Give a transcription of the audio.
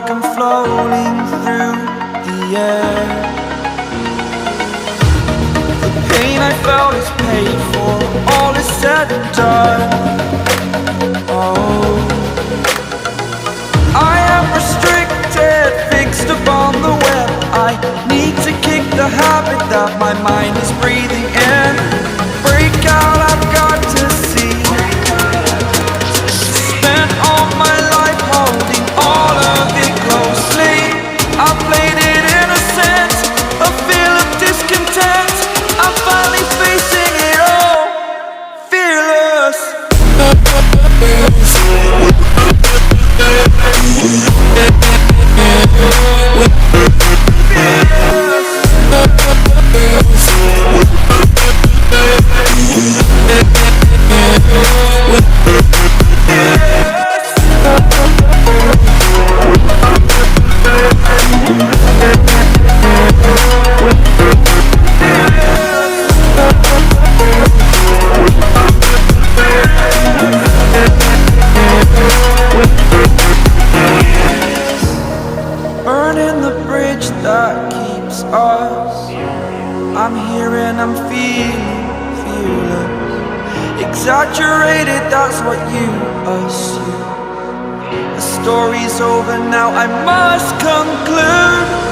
like I'm floating through the air. The pain I felt is paid for, all is said and done. Oh, I am restricted, fixed upon the web. I need to kick the habit that my mind is breathing in. Break out, I've got to see. Spent all my life holding all of it closely. I played it innocent, a feel of discontent. I'm finally facing it all, fearless. Burning the bridge that keeps us. I'm here and I'm feeling fearless. Exaggerated, that's what you assume. The story's over now, I must conclude.